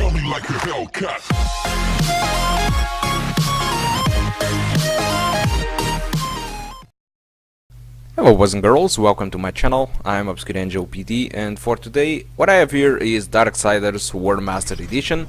Smell me like a Hellcat. Hello boys and girls, welcome to my channel. I'm Obscure Angel PD, and for today what I have here is DarkSiders Warmastered edition.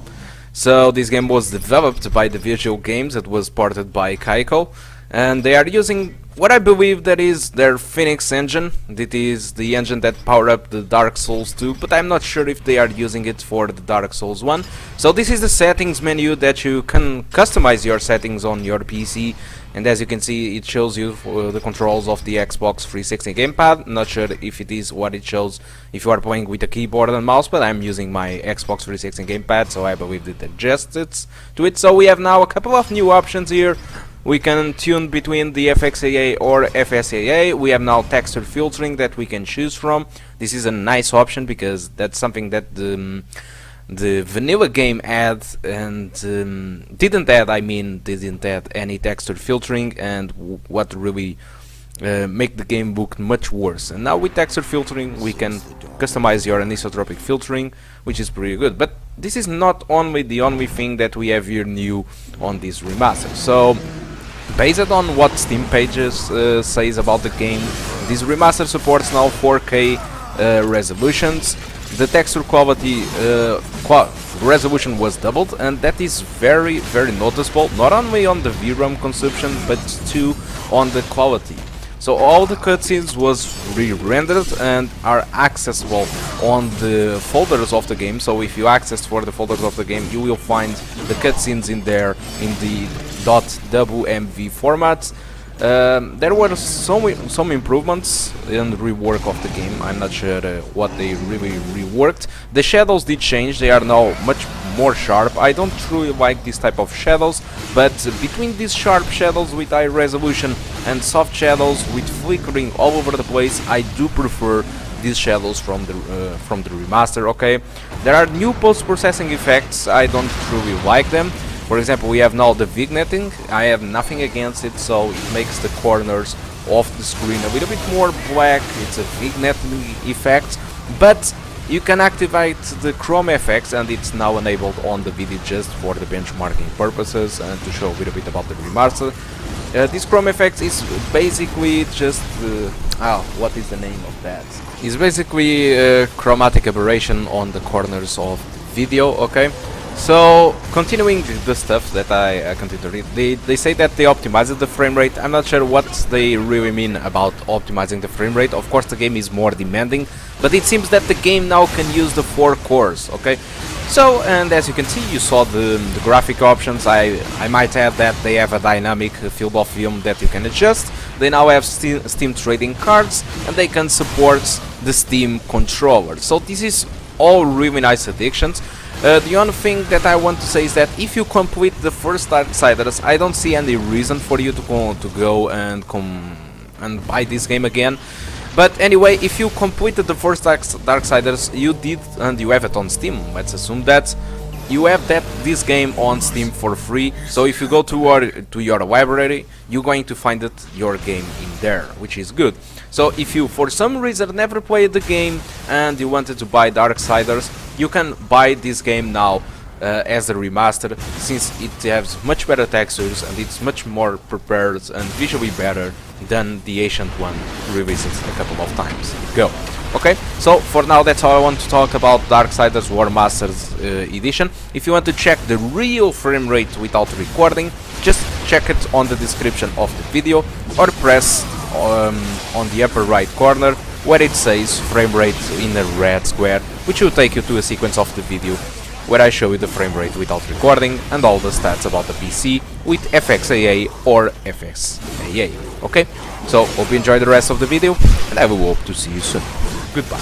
So this game was developed by the Visual Games, it was ported by Kaiko, and they are using what I believe that is their Phoenix engine. That is the engine that powered up the Dark Souls 2, but I'm not sure if they are using it for the Dark Souls 1. So this is the settings menu that you can customize your settings on your PC, and as you can see it shows you the controls of the Xbox 360 gamepad. Not sure if it is what it shows if you are playing with a keyboard and mouse, but I'm using my Xbox 360 gamepad, so I believe it adjusts to it. So we have now a couple of new options here. We can tune between the FXAA or FSAA. We have now texture filtering that we can choose from. This is a nice option because that's something that the vanilla game had and didn't add any texture filtering, and what really make the game look much worse. And now with texture filtering we can customize your anisotropic filtering, which is pretty good. But this is not the only thing that we have here new on this remaster. So based on what Steam pages says about the game, this remaster supports now 4K resolutions. The texture quality resolution was doubled, and that is very noticeable, not only on the VRAM consumption but too on the quality. So all the cutscenes was re-rendered and are accessible on the folders of the game. So if you access for the folders of the game, you will find the cutscenes in there in the .wmv format. There were some improvements in the rework of the game. I'm not sure what they really reworked. The shadows did change, they are now much more sharp. I don't truly like this type of shadows, but between these sharp shadows with high resolution and soft shadows with flickering all over the place, I do prefer these shadows from the remaster. Okay, there are new post-processing effects, I don't truly like them. For example, we have now the vignetting. I have nothing against it, so it makes the corners of the screen a little bit more black. It's a vignetting effect, but you can activate the chrome effects, and it's now enabled on the video just for the benchmarking purposes and to show a little bit about the remaster. This chrome effect is basically just what is the name of that? It's basically chromatic aberration on the corners of the video. Okay. So, continuing the stuff that I continue to read, they say that they optimized the frame rate. I'm not sure what they really mean about optimizing the frame rate. Of course the game is more demanding, but it seems that the game now can use the 4 cores, okay? So, and as you can see, you saw the graphic options. I might add that they have a dynamic field of view that you can adjust. They now have Steam trading cards, and they can support the Steam controller. So this is all really nice additions. The only thing that I want to say is that if you complete the first DarkSiders, I don't see any reason for you to go and buy this game again. But anyway, if you completed the first DarkSiders, you did, and you have it on Steam. Let's assume that you have this game on Steam for free. So if you go to your library, you're going to find your game in there, which is good. So if you for some reason never played the game and you wanted to buy DarkSiders, you can buy this game now as a remaster, since it has much better textures and it's much more prepared and visually better than the ancient one released a couple of times ago. Okay, so for now that's all I want to talk about DarkSiders Warmastered edition. If you want to check the real frame rate without recording, just check it on the description of the video, or press on the upper right corner where it says frame rate in a red square, which will take you to a sequence of the video where I show you the frame rate without recording and all the stats about the PC with FXAA or FSAA. Okay, so hope you enjoy the rest of the video, and I will hope to see you soon. Goodbye.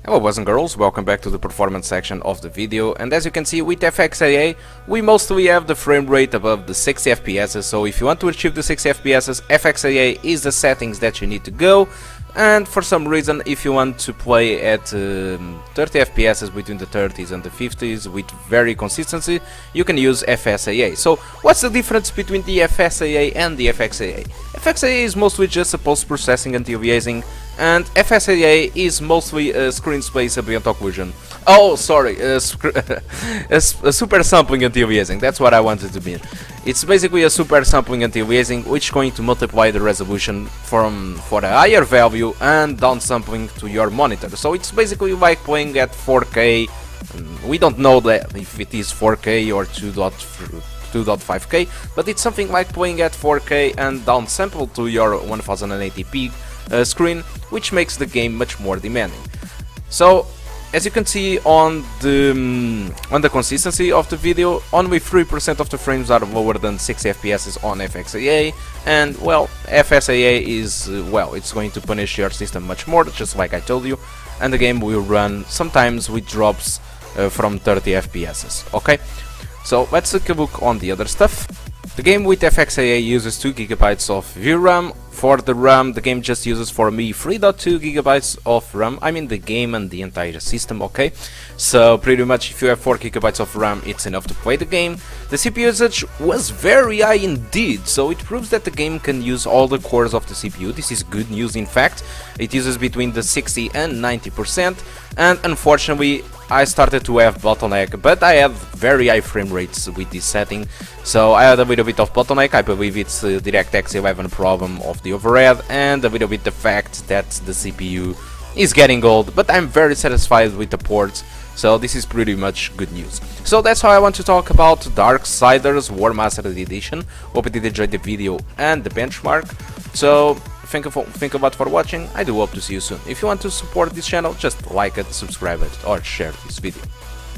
Hello boys and girls, welcome back to the performance section of the video, and as you can see with FXAA we mostly have the frame rate above the 60 FPS, so if you want to achieve the 60 FPS, FXAA is the settings that you need to go, and for some reason if you want to play at 30 FPS between the 30s and the 50s with very consistency, you can use FSAA. So what's the difference between the FSAA and the FXAA? FXAA is mostly just a post-processing anti-aliasing, and FSAA is mostly a screen space ambient occlusion. Oh, sorry, a super sampling anti-aliasing, that's what I wanted to mean. It's basically a super sampling anti-aliasing which is going to multiply the resolution for a higher value and downsampling to your monitor. So it's basically like playing at 4K. We don't know that if it is 4K or 2.5K, but it's something like playing at 4K and downsample to your 1080p screen, which makes the game much more demanding. So as you can see on the consistency of the video, only 3% of the frames are lower than 60 FPS on FXAA, and well, FSAA is, well, it's going to punish your system much more, just like I told you, and the game will run sometimes with drops from 30 FPS, okay? So let's take a look on the other stuff. The game with FXAA uses 2 GB of VRAM. For the RAM, the game just uses for me 3.2 GB of RAM. I mean the game and the entire system, okay? So pretty much if you have 4 GB of RAM, it's enough to play the game. The CPU usage was very high indeed, so it proves that the game can use all the cores of the CPU. This is good news, in fact. It uses between the 60 and 90%, and unfortunately I started to have bottleneck, but I have very high frame rates with this setting, so I had a little bit of bottleneck. I believe it's the DirectX 11 problem of the overhead and a little bit the fact that the CPU is getting old, but I'm very satisfied with the ports, so this is pretty much good news. So that's how I want to talk about DarkSiders Warmastered Edition. Hope you did enjoy the video and the benchmark. So thank you a lot for watching. I do hope to see you soon. If you want to support this channel, just like it, subscribe it, or share this video.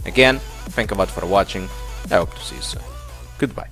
Again, thank you a lot for watching. I hope to see you soon. Goodbye.